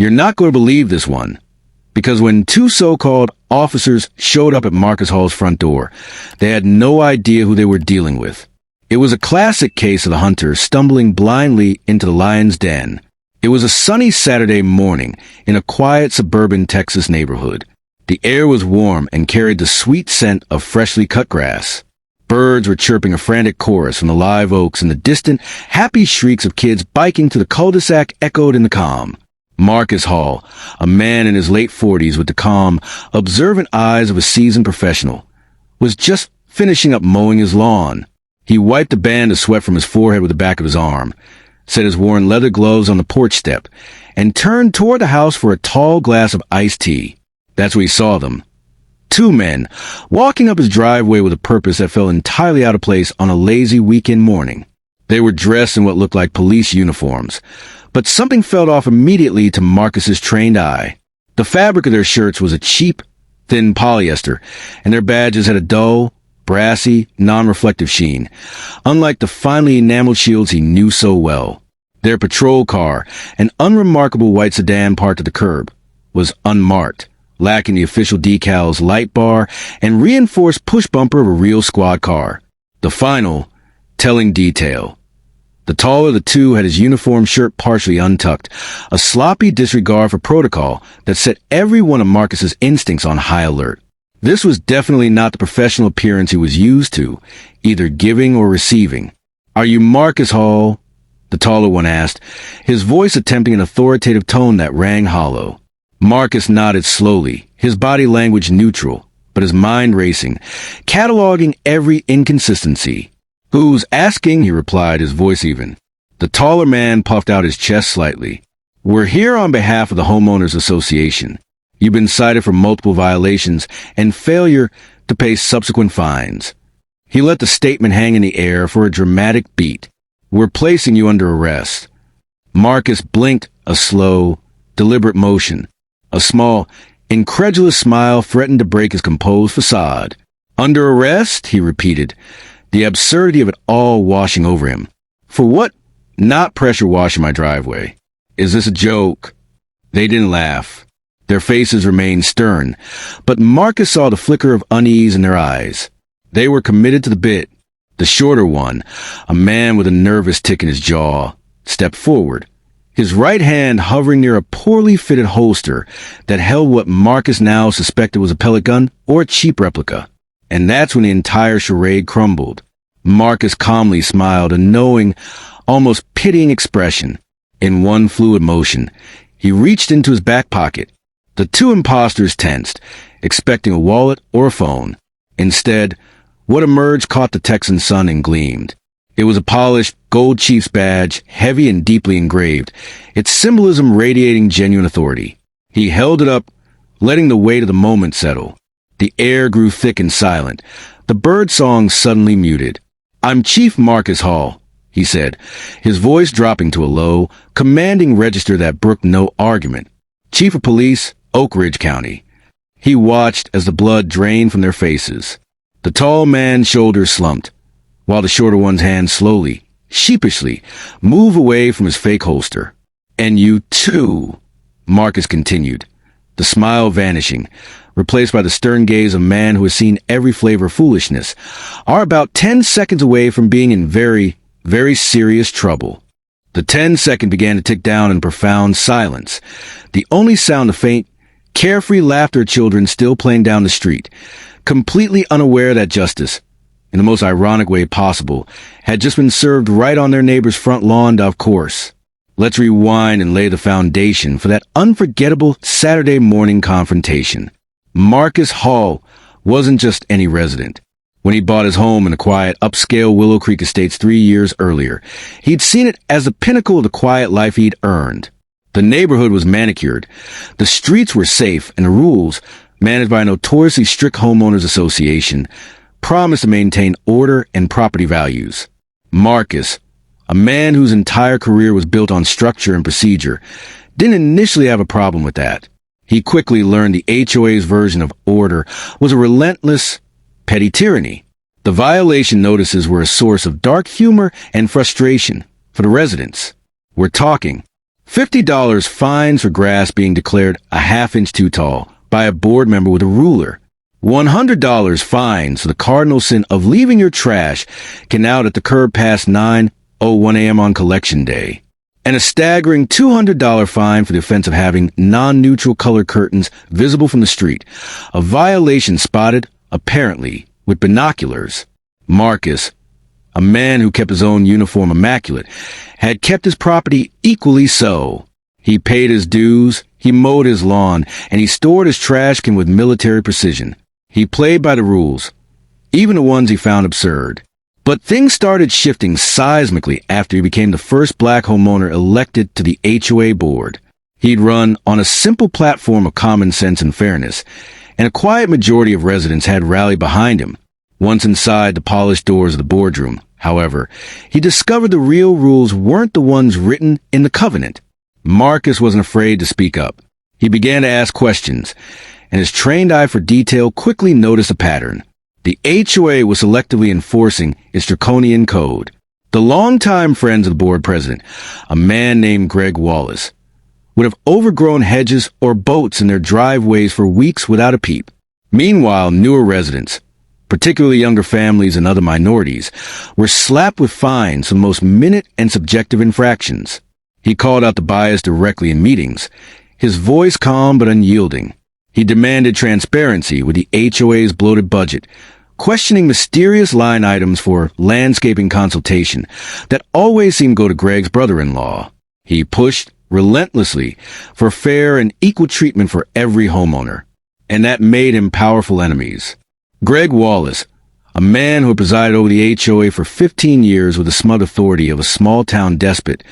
You're not going to believe this one. Because when two so-called officers showed up at Marcus Hall's front door, they had no idea who they were dealing with. It was a classic case of the hunter stumbling blindly into the lion's den. It was a sunny Saturday morning in a quiet suburban Texas neighborhood. The air was warm and carried the sweet scent of freshly cut grass. Birds were chirping a frantic chorus from the live oaks, and the distant, happy shrieks of kids biking to the cul-de-sac echoed in the calm. Marcus Hall, a man in his late 40s with the calm, observant eyes of a seasoned professional, was just finishing up mowing his lawn. He wiped a band of sweat from his forehead with the back of his arm, set his worn leather gloves on the porch step, and turned toward the house for a tall glass of iced tea. That's where he saw them. Two men, walking up his driveway with a purpose that felt entirely out of place on a lazy weekend morning. They were dressed in what looked like police uniforms, but something felt off immediately to Marcus's trained eye. The fabric of their shirts was a cheap, thin polyester, and their badges had a dull, brassy, non-reflective sheen, unlike the finely enameled shields he knew so well. Their patrol car, an unremarkable white sedan parked at the curb, was unmarked, lacking the official decals, light bar, and reinforced push bumper of a real squad car. The final, telling detail. The taller of the two had his uniform shirt partially untucked, a sloppy disregard for protocol that set every one of Marcus's instincts on high alert. This was definitely not the professional appearance he was used to, either giving or receiving. "Are you Marcus Hall?" the taller one asked, his voice attempting an authoritative tone that rang hollow. Marcus nodded slowly, his body language neutral, but his mind racing, cataloging every inconsistency. "Who's asking?" he replied, his voice even. The taller man puffed out his chest slightly. "We're here on behalf of the Homeowners Association. You've been cited for multiple violations and failure to pay subsequent fines." He let the statement hang in the air for a dramatic beat. "We're placing you under arrest." Marcus blinked, a slow, deliberate motion. A small, incredulous smile threatened to break his composed facade. "Under arrest?" he repeated, the absurdity of it all washing over him. "For what? Not pressure washing my driveway. Is this a joke?" They didn't laugh. Their faces remained stern, but Marcus saw the flicker of unease in their eyes. They were committed to the bit. The shorter one, a man with a nervous tick in his jaw, stepped forward, his right hand hovering near a poorly fitted holster that held what Marcus now suspected was a pellet gun or a cheap replica. And that's when the entire charade crumbled. Marcus calmly smiled, a knowing, almost pitying expression. In one fluid motion, he reached into his back pocket. The two impostors tensed, expecting a wallet or a phone. Instead, what emerged caught the Texan sun and gleamed. It was a polished, gold chief's badge, heavy and deeply engraved, its symbolism radiating genuine authority. He held it up, letting the weight of the moment settle. The air grew thick and silent. The bird song suddenly muted. "I'm Chief Marcus Hall," he said, his voice dropping to a low, commanding register that brooked no argument. "Chief of Police, Oak Ridge County." He watched as the blood drained from their faces. The tall man's shoulders slumped, while the shorter one's hand slowly, sheepishly, moved away from his fake holster. "And you too," Marcus continued, the smile vanishing, replaced by the stern gaze of a man who has seen every flavor of foolishness, are about 10 seconds away from being in very, very serious trouble. The 10-second began to tick down in profound silence, the only sound of faint, carefree laughter of children still playing down the street, completely unaware that justice, in the most ironic way possible, had just been served right on their neighbor's front lawn. Of course. Let's rewind and lay the foundation for that unforgettable Saturday morning confrontation. Marcus Hall wasn't just any resident. When he bought his home in the quiet, upscale Willow Creek Estates 3 years earlier, he'd seen it as the pinnacle of the quiet life he'd earned. The neighborhood was manicured, the streets were safe, and the rules, managed by a notoriously strict homeowners association, promised to maintain order and property values. Marcus, a man whose entire career was built on structure and procedure, didn't initially have a problem with that. He quickly learned the HOA's version of order was a relentless, petty tyranny. The violation notices were a source of dark humor and frustration for the residents. We're talking $50 fines for grass being declared a half-inch too tall by a board member with a ruler. $100 fines for the cardinal sin of leaving your trash can out at the curb past 9:01 a.m. on collection day. And a staggering $200 fine for the offense of having non-neutral color curtains visible from the street, a violation spotted, apparently, with binoculars. Marcus, a man who kept his own uniform immaculate, had kept his property equally so. He paid his dues, he mowed his lawn, and he stored his trash can with military precision. He played by the rules, even the ones he found absurd. But things started shifting seismically after he became the first black homeowner elected to the HOA board. He'd run on a simple platform of common sense and fairness, and a quiet majority of residents had rallied behind him. Once inside the polished doors of the boardroom, however, he discovered the real rules weren't the ones written in the covenant. Marcus wasn't afraid to speak up. He began to ask questions, and his trained eye for detail quickly noticed a pattern. The HOA was selectively enforcing its draconian code. The longtime friends of the board president, a man named Greg Wallace, would have overgrown hedges or boats in their driveways for weeks without a peep. Meanwhile, newer residents, particularly younger families and other minorities, were slapped with fines for the most minute and subjective infractions. He called out the bias directly in meetings, his voice calm but unyielding. He demanded transparency with the HOA's bloated budget, questioning mysterious line items for landscaping consultation that always seemed to go to Greg's brother-in-law. He pushed relentlessly for fair and equal treatment for every homeowner, and that made him powerful enemies. Greg Wallace, a man who had presided over the HOA for 15 years with the smug authority of a small-town despot,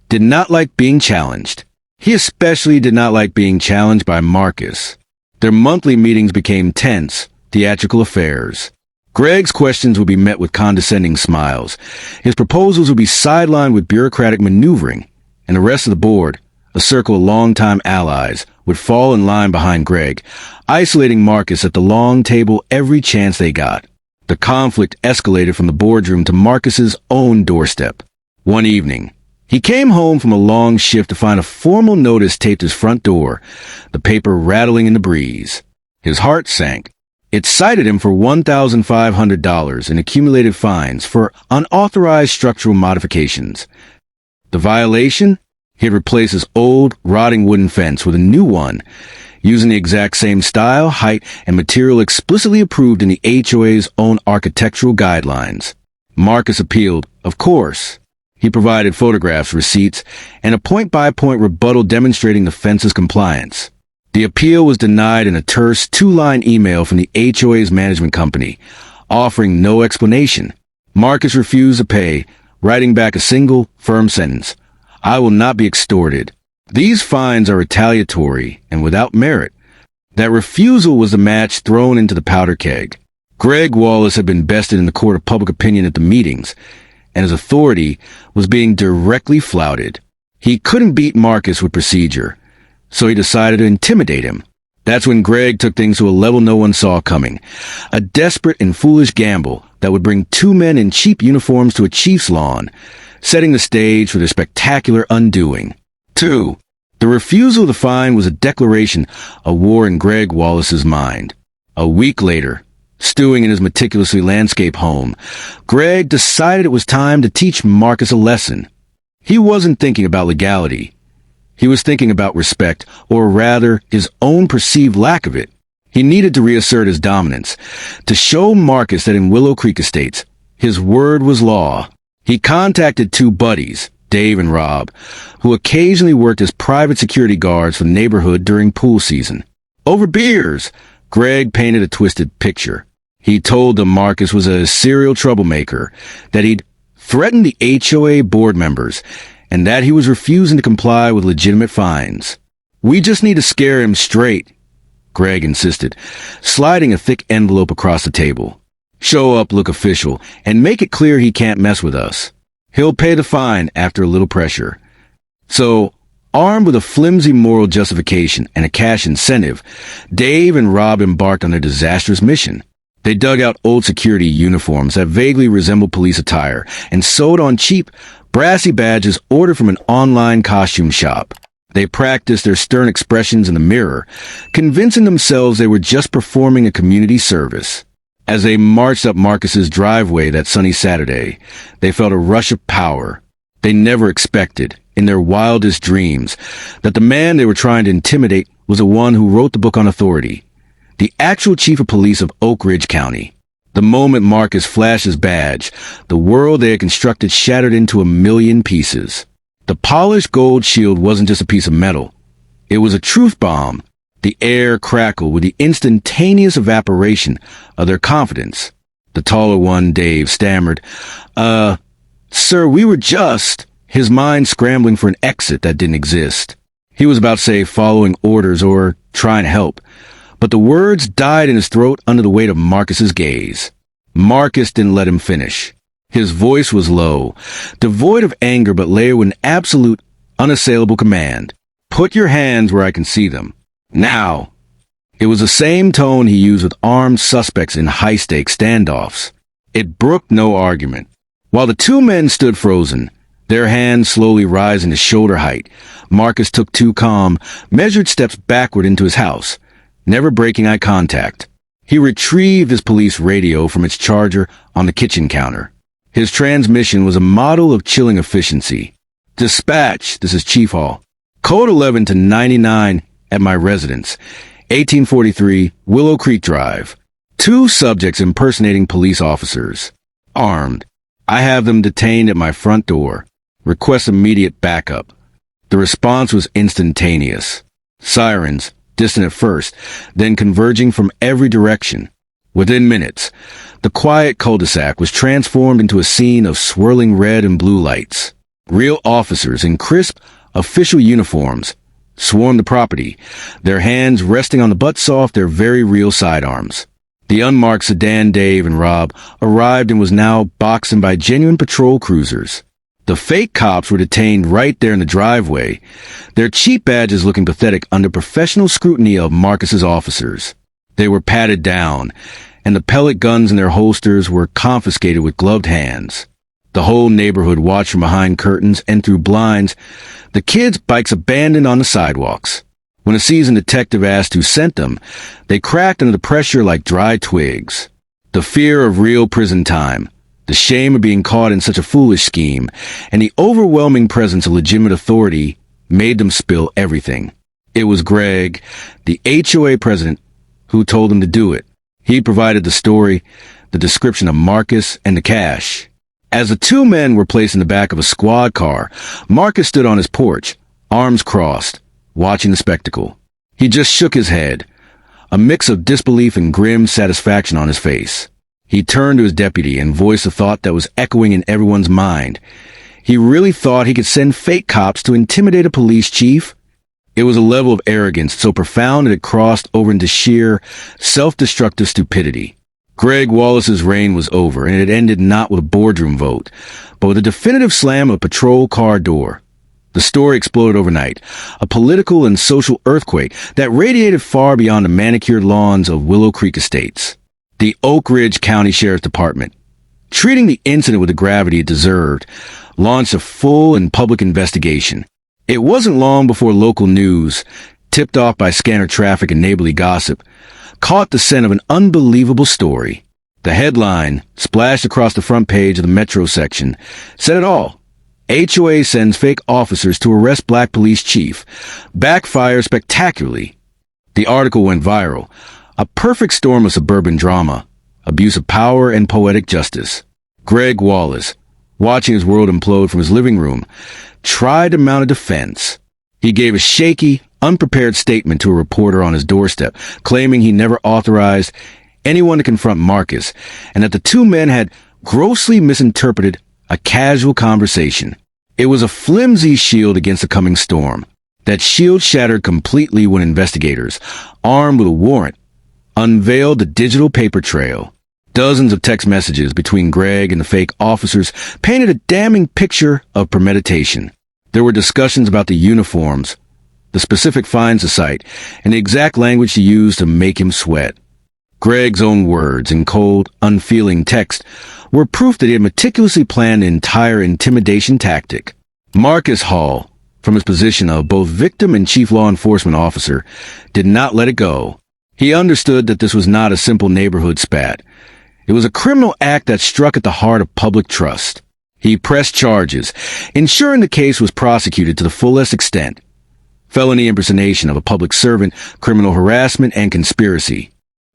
did not like being challenged. He especially did not like being challenged by Marcus. Their monthly meetings became tense, theatrical affairs. Greg's questions would be met with condescending smiles. His proposals would be sidelined with bureaucratic maneuvering, and the rest of the board, a circle of longtime allies, would fall in line behind Greg, isolating Marcus at the long table every chance they got. The conflict escalated from the boardroom to Marcus's own doorstep. One evening, he came home from a long shift to find a formal notice taped to his front door, the paper rattling in the breeze. His heart sank. It cited him for $1,500 in accumulated fines for unauthorized structural modifications. The violation? He had replaced his old, rotting wooden fence with a new one, using the exact same style, height, and material explicitly approved in the HOA's own architectural guidelines. Marcus appealed, of course. He provided photographs, receipts, and a point-by-point rebuttal demonstrating the fence's compliance. The appeal was denied in a terse two-line email from the HOA's management company, offering no explanation. Marcus refused to pay, writing back a single, firm sentence: "I will not be extorted." These fines are retaliatory and without merit. That refusal was the match thrown into the powder keg. Greg Wallace had been bested in the court of public opinion at the meetings, and his authority was being directly flouted. He couldn't beat Marcus with procedure, so he decided to intimidate him. That's when Greg took things to a level no one saw coming. A desperate and foolish gamble that would bring two men in cheap uniforms to a chief's lawn, setting the stage for their spectacular undoing. 2. The refusal of the fine was a declaration of war in Greg Wallace's mind. A week later, stewing in his meticulously landscaped home, Greg decided it was time to teach Marcus a lesson. He wasn't thinking about legality. He was thinking about respect, or rather, his own perceived lack of it. He needed to reassert his dominance, to show Marcus that in Willow Creek Estates, his word was law. He contacted two buddies, Dave and Rob, who occasionally worked as private security guards for the neighborhood during pool season. Over beers, Greg painted a twisted picture. He told them Marcus was a serial troublemaker, that he'd threatened the HOA board members, and that he was refusing to comply with legitimate fines. "We just need to scare him straight," Greg insisted, sliding a thick envelope across the table. "Show up, look official, and make it clear he can't mess with us. He'll pay the fine after a little pressure." So, armed with a flimsy moral justification and a cash incentive, Dave and Rob embarked on their disastrous mission. They dug out old security uniforms that vaguely resembled police attire and sewed on cheap brassy badges ordered from an online costume shop. They practiced their stern expressions in the mirror, convincing themselves they were just performing a community service. As they marched up Marcus's driveway that sunny Saturday, they felt a rush of power. They never expected, in their wildest dreams, that the man they were trying to intimidate was the one who wrote the book on authority, the actual chief of police of Oak Ridge County. The moment Marcus flashed his badge, the world they had constructed shattered into a million pieces. The polished gold shield wasn't just a piece of metal. It was a truth bomb. The air crackled with the instantaneous evaporation of their confidence. The taller one, Dave, stammered, Sir, we were just... His mind scrambling for an exit that didn't exist. He was about to say following orders or trying to help, but the words died in his throat under the weight of Marcus's gaze. Marcus didn't let him finish. His voice was low, devoid of anger but layered with an absolute, unassailable command. Put your hands where I can see them. Now. It was the same tone he used with armed suspects in high-stakes standoffs. It brooked no argument. While the two men stood frozen, their hands slowly rising to shoulder height, Marcus took two calm, measured steps backward into his house, never breaking eye contact. He retrieved his police radio from its charger on the kitchen counter. His transmission was a model of chilling efficiency. Dispatch, this is Chief Hall. Code 11 to 99 at my residence, 1843 Willow Creek Drive. Two subjects impersonating police officers. Armed. I have them detained at my front door. Request immediate backup. The response was instantaneous. Sirens, distant at first, then converging from every direction. Within minutes, the quiet cul-de-sac was transformed into a scene of swirling red and blue lights. Real officers in crisp, official uniforms swarmed the property, their hands resting on the butts off their very real sidearms. The unmarked sedan Dave and Rob arrived and was now boxing by genuine patrol cruisers. The fake cops were detained right there in the driveway, their cheap badges looking pathetic under professional scrutiny of Marcus's officers. They were patted down, and the pellet guns in their holsters were confiscated with gloved hands. The whole neighborhood watched from behind curtains and through blinds, the kids' bikes abandoned on the sidewalks. When a seasoned detective asked who sent them, they cracked under the pressure like dry twigs. The fear of real prison time, the shame of being caught in such a foolish scheme, and the overwhelming presence of legitimate authority made them spill everything. It was Greg, the HOA president, who told them to do it. He provided the story, the description of Marcus, and the cash. As the two men were placed in the back of a squad car, Marcus stood on his porch, arms crossed, watching the spectacle. He just shook his head, a mix of disbelief and grim satisfaction on his face. He turned to his deputy and voiced a thought that was echoing in everyone's mind. He really thought he could send fake cops to intimidate a police chief? It was a level of arrogance so profound that it crossed over into sheer, self-destructive stupidity. Greg Wallace's reign was over, and it ended not with a boardroom vote, but with a definitive slam of a patrol car door. The story exploded overnight, a political and social earthquake that radiated far beyond the manicured lawns of Willow Creek Estates. The Oak Ridge County Sheriff's Department, treating the incident with the gravity it deserved, launched a full and public investigation. It wasn't long before local news, tipped off by scanner traffic and neighborly gossip, caught the scent of an unbelievable story. The headline, splashed across the front page of the Metro section, said it all. HOA sends fake officers to arrest black police chief. Backfire spectacularly. The article went viral. A perfect storm of suburban drama, abuse of power, and poetic justice. Greg Wallace, watching his world implode from his living room, tried to mount a defense. He gave a shaky, unprepared statement to a reporter on his doorstep, claiming he never authorized anyone to confront Marcus, and that the two men had grossly misinterpreted a casual conversation. It was a flimsy shield against the coming storm. That shield shattered completely when investigators, armed with a warrant, unveiled the digital paper trail. Dozens of text messages between Greg and the fake officers painted a damning picture of premeditation. There were discussions about the uniforms, the specific finds to cite, and the exact language to use to make him sweat. Greg's own words in cold, unfeeling text were proof that he had meticulously planned the entire intimidation tactic. Marcus Hall, from his position of both victim and chief law enforcement officer, did not let it go. He understood that this was not a simple neighborhood spat. It was a criminal act that struck at the heart of public trust. He pressed charges, ensuring the case was prosecuted to the fullest extent. Felony impersonation of a public servant, criminal harassment, and conspiracy.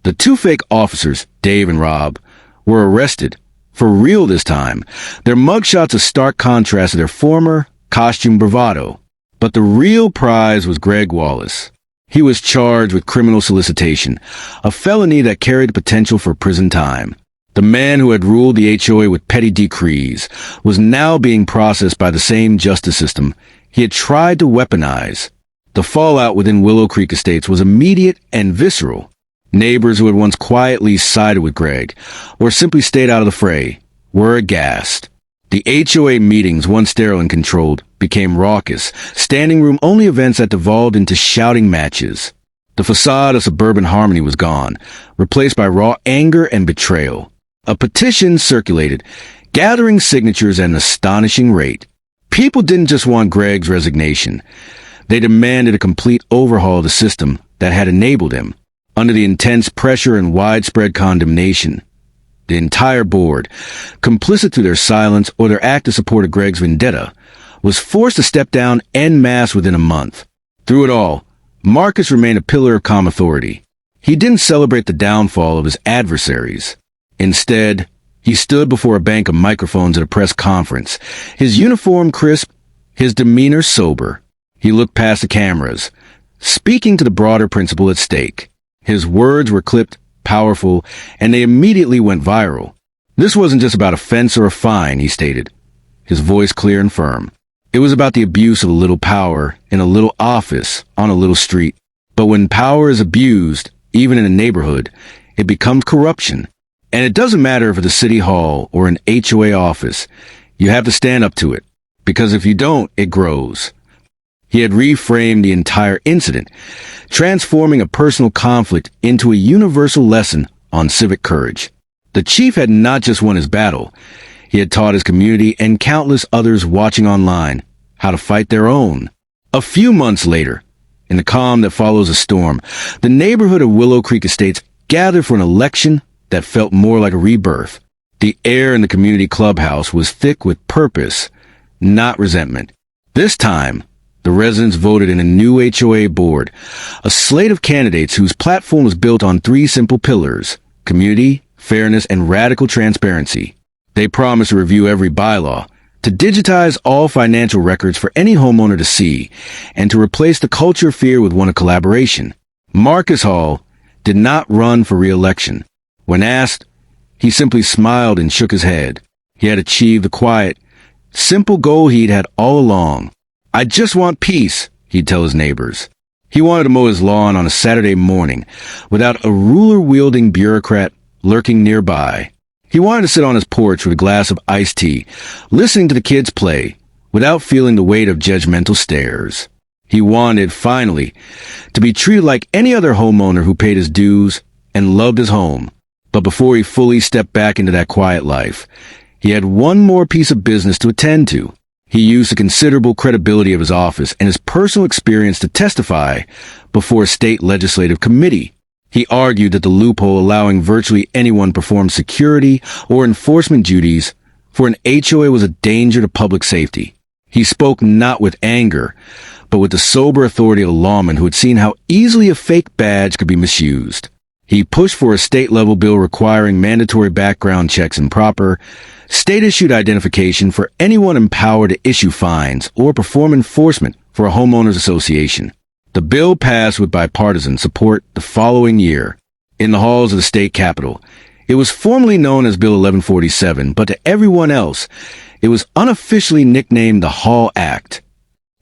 The two fake officers, Dave and Rob, were arrested. For real this time. Their mugshots a stark contrast to their former costume bravado. But the real prize was Greg Wallace. He was charged with criminal solicitation, a felony that carried the potential for prison time. The man who had ruled the HOA with petty decrees was now being processed by the same justice system he had tried to weaponize. The fallout within Willow Creek Estates was immediate and visceral. Neighbors who had once quietly sided with Greg, or simply stayed out of the fray, were aghast. The HOA meetings, once sterile and controlled, became raucous, standing room only events that devolved into shouting matches. The facade of suburban harmony was gone, replaced by raw anger and betrayal. A petition circulated, gathering signatures at an astonishing rate. People didn't just want Greg's resignation. They demanded a complete overhaul of the system that had enabled him. Under the intense pressure and widespread condemnation, the entire board, complicit through their silence or their active support of Greg's vendetta, was forced to step down en masse within a month. Through it all, Marcus remained a pillar of calm authority. He didn't celebrate the downfall of his adversaries. Instead, he stood before a bank of microphones at a press conference, his uniform crisp, his demeanor sober. He looked past the cameras, speaking to the broader principle at stake. His words were clipped, powerful, and they immediately went viral. This wasn't just about a fence or a fine, he stated, his voice clear and firm. It was about the abuse of a little power in a little office on a little street. But when power is abused, even in a neighborhood, it becomes corruption. And it doesn't matter if it's a city hall or an HOA office. You have to stand up to it, because if you don't, it grows. He had reframed the entire incident, transforming a personal conflict into a universal lesson on civic courage. The chief had not just won his battle. He had taught his community and countless others watching online how to fight their own. A few months later, in the calm that follows a storm, the neighborhood of Willow Creek Estates gathered for an election that felt more like a rebirth. The air in the community clubhouse was thick with purpose, not resentment. This time, the residents voted in a new HOA board, a slate of candidates whose platform was built on three simple pillars: community, fairness, and radical transparency. They promised to review every bylaw, to digitize all financial records for any homeowner to see, and to replace the culture of fear with one of collaboration. Marcus Hall did not run for re-election. When asked, he simply smiled and shook his head. He had achieved the quiet, simple goal he'd had all along. "I just want peace," he'd tell his neighbors. He wanted to mow his lawn on a Saturday morning without a ruler-wielding bureaucrat lurking nearby. He wanted to sit on his porch with a glass of iced tea, listening to the kids play, without feeling the weight of judgmental stares. He wanted, finally, to be treated like any other homeowner who paid his dues and loved his home. But before he fully stepped back into that quiet life, he had one more piece of business to attend to. He used the considerable credibility of his office and his personal experience to testify before a state legislative committee. He argued that the loophole allowing virtually anyone to perform security or enforcement duties for an HOA was a danger to public safety. He spoke not with anger, but with the sober authority of a lawman who had seen how easily a fake badge could be misused. He pushed for a state-level bill requiring mandatory background checks and proper, state-issued identification for anyone empowered to issue fines or perform enforcement for a homeowners association. The bill passed with bipartisan support the following year. In the halls of the state capitol, it was formally known as Bill 1147, but to everyone else, it was unofficially nicknamed the Hall Act.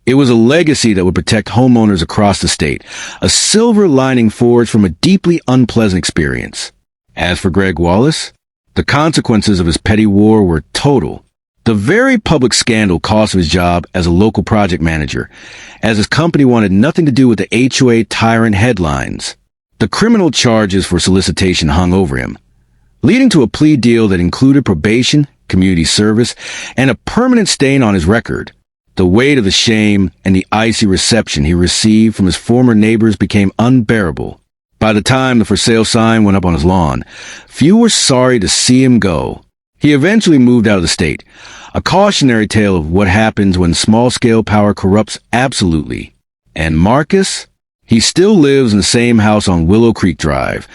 It was a legacy that would protect homeowners across the state, a silver lining forged from a deeply unpleasant experience. As for Greg Wallace, the consequences of his petty war were total. The very public scandal cost him his job as a local project manager, as his company wanted nothing to do with the HOA tyrant headlines. The criminal charges for solicitation hung over him, leading to a plea deal that included probation, community service, and a permanent stain on his record. The weight of the shame and the icy reception he received from his former neighbors became unbearable. By the time the for sale sign went up on his lawn, few were sorry to see him go. He eventually moved out of the state, a cautionary tale of what happens when small-scale power corrupts absolutely. And Marcus? He still lives in the same house on Willow Creek Drive,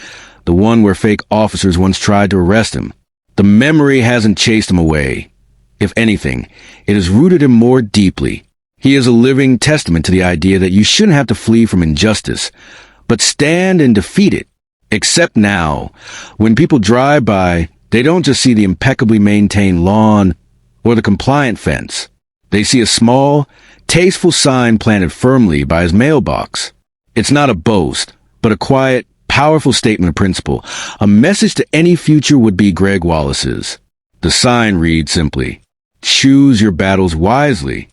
the one where fake officers once tried to arrest him. The memory hasn't chased him away. If anything, it has rooted him more deeply. He is a living testament to the idea that you shouldn't have to flee from injustice, but stand and defeat it. Except now, when people drive by, they don't just see the impeccably maintained lawn or the compliant fence. They see a small, tasteful sign planted firmly by his mailbox. It's not a boast, but a quiet, powerful statement of principle, a message to any future would-be Greg Wallace's. The sign reads simply, "Choose your battles wisely."